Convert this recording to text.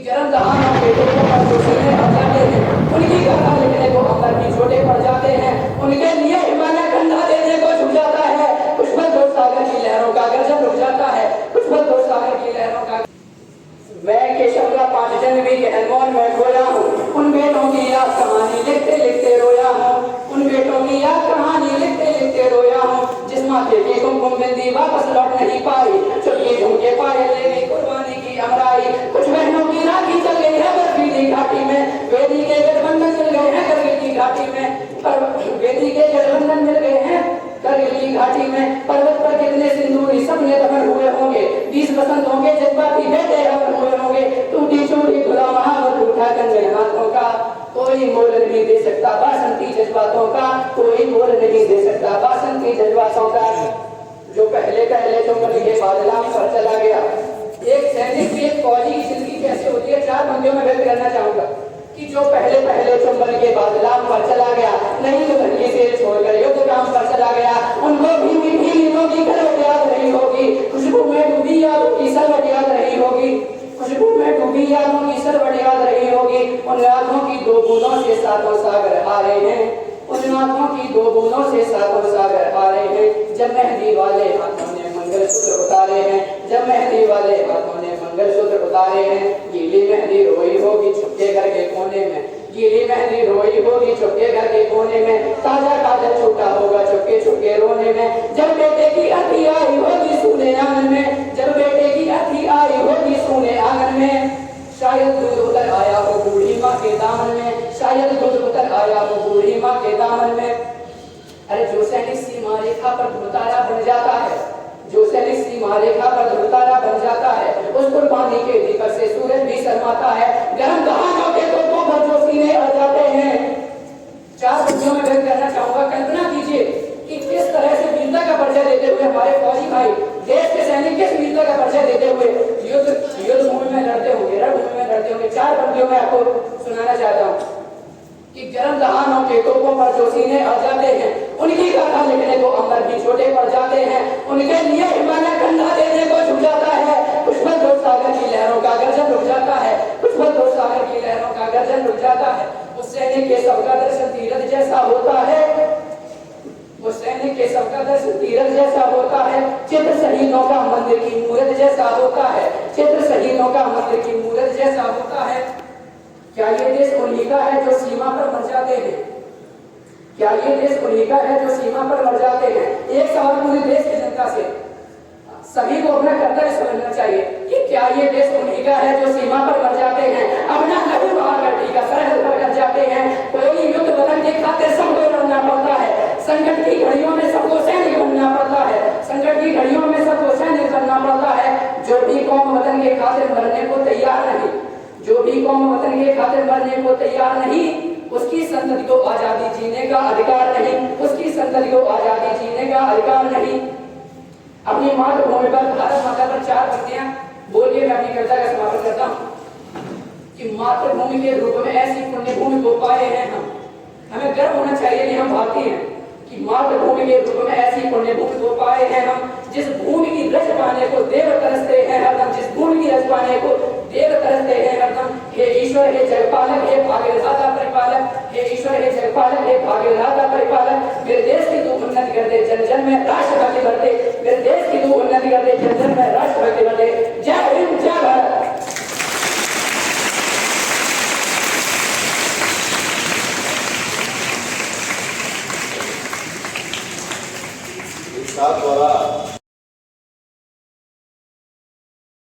गर्म दहानों के लोगों पर जो सीने आ जाते हैं, उनकी गाथा लिखने को अंदर भी छोटे पड़ जाते हैं। उनके लिए हिमालय ठंडा देने को झुक जाता है। कुछ पल तो सागर की लहरों का गर्जन रुक जाता है। कुछ पल तो सागर की लहरों का मैं केशव का 5 जन भी अनमोल में खोया हूँ। उन बेटों की याद कहानी लिखते लिखते रोया हूँ। उन बेटों की याद कहानी लिखते लिखते रोया हूँ। जिस माथे की कुमकुम बिंदी वापस लौट नहीं पाई, चुटकी झुमके पाए ले गई कुर्बानी की अमराई। कुछ बहनों की राखी चल गई है बर्फीली घाटी में, वेदी के गठबंधन चल गए हैं करगिल की घाटी में। पर वेदी के गठबंधन मिल गए हैं करगिल की घाटी में। पर्वत पर कितने सिंदूरी सपने दफन हुए होंगे, 20 बसंत होंगे जज्बाती बेटे हवन हुए होंगे। टूटी चूड़ी खुला महावत उठा कंगन हाथों का, कोई मोल नहीं दे सकता बासंती जज्बातों का, कोई मोल नहीं दे सकता बासंती जज्बातों का। जो पहले पहले चुंबन के बादलाम पर चला गया। एक सैनिक की, एक फौजी की जिंदगी कैसे होती है 4 पंक्तियों में व्यक्त करना चाहूंगा कि जो पहले पहले चुंबन के बादलाम पर चला गया, नहीं तो धरती से छोड़कर युद्ध काम पर चला गया। उनको भी मीठी नींदों की खलवट याद रही होगी, खुशबू में डूबी यादों की सरवट याद रही होगी, खुशबू में डूबी यादों की सरवट याद रही होगी। उन आंखों की 2 बूंदों से 7 सागर आ रहे हैं, उन आंखों की 2 बूंदों से 7 सागर आ रहे हैं। जब मेहंदी वाले हाथों ने मंगलसूत्र उतारे हैं, जब मेहंदी वाले हाथों ने मंगलसूत्र उतारे हैं। गीली मेहंदी रोई होगी छुपके घर के कोने में, गीली मेहंदी रोई होगी छुपके घर के कोने में। ताजा काजल छूटा होगा चुपके चुपके रोने में। जब बेटे की अर्थी आई होगी सूने आंगन में, जब बेटे की अर्थी आई होगी सूने आंगन में। शायद दूध उतर आया हो बूढ़ी माँ के दामन में, शायद दूध उतर आया हो बूढ़ी माँ के दामन में। अरे जो सैनिक सीमा रेखा पर ध्रुवतारा बन जाता है, जो सैनिक सीमा रेखा पर ध्रुवतारा बन जाता है, उस कुर्बानी के दीपक से सूरज भी शर्माता है। गर्म दहानों के तोपों पर जो सीने आ जाते हैं। 4 पंक्तियों में व्यक्त करना चाहूंगा। कल्पना कीजिए कि किस तरह से वीरता का परिचय देते हुए हमारे फौजी भाई, देश के सैनिक किस वीरता का परिचय देते हुए युद्ध भूमि में लड़ते होंगे, रणभूमि में लड़ते होंगे। 4 पंक्तियों में आपको सुनाना चाहता हूँ कि गर्म दहानों के तोपों पर जो सीने आ जाते हैं, उनकी गाथा लिखने को अंदर भी छोटे पड़ जाते हैं। उनके लिए हिमालय ठंडा देने को झुक जाता है। कुछ पल तो सागर की लहरों का गर्जन रुक जाता है, कुछ पल तो सागर की लहरों का गर्जन रुक जाता है। उस सैनिक के सबका दर्शन तीरथ जैसा होता है, उस सैनिक के सबका दर्शन तीरथ जैसा होता है। चित्र शहीदों का मंदिर की मूरत जैसा होता है, चित्र शहीदों का मंदिर की मूरत जैसा होता है। क्या ये देश उन्हीं का है जो सीमा पर मर जाते हैं? क्या ये देश उन्हीं का है जो सीमा पर मर जाते हैं? एक सवाल पूरे देश की जनता से, सभी को अपना कर्तव्य समझना चाहिए कि क्या ये देश उन्हीं का है जो सीमा पर मर जाते हैं, अपना लहू बहाकर टीका सरहद पर कर जाते हैं। कोई युद्ध वतन के खातिर सबको लड़ना पड़ता है, संकट की घड़ियों में सबको सैनिक बनना पड़ता है, संकट की घड़ियों में सबको सैनिक बनना पड़ता है। जो भी कौम वतन के खातिर मरने को तैयार नहीं, जो भी कौम वतन के खातिर मरने को तैयार नहीं, उसकी संतति को आजादी जीने का अधिकार नहीं, उसकी संतति को आजादी जीने का अधिकार नहीं। अपनी मातृभूमि पर, भारत माता पर 4 पंक्तियां बोल के मैं अपनी कविता का समापन करता हूँ कि मातृभूमि के रूप में ऐसी पुण्य भूमि को पाए हैं हम। हमें गर्व होना चाहिए कि हम भारतीय हैं, कि मातृभूमि के रूप में ऐसी पुण्य भूमि को पाए हैं हम। जिस भूमि की रज पाने को देव तरसते हैं हरदम, जिस भूमि की रज पाने को देव तरसते हैं हरदम। हे ईश्वर, हे जगपालक, हे भाग्यदाता परिपालक, हे ईश्वर, हे जगपालक, हे भाग्यदाता परिपालक। मेरे देश की तू उन्नति कर दे, जन जन में राष्ट्रभक्ति भर दे। मेरे देश की तू उन्नति कर दे, जन जन में राष्ट्रभक्ति भर दे। जय हिंद, जय भारत। द्वारा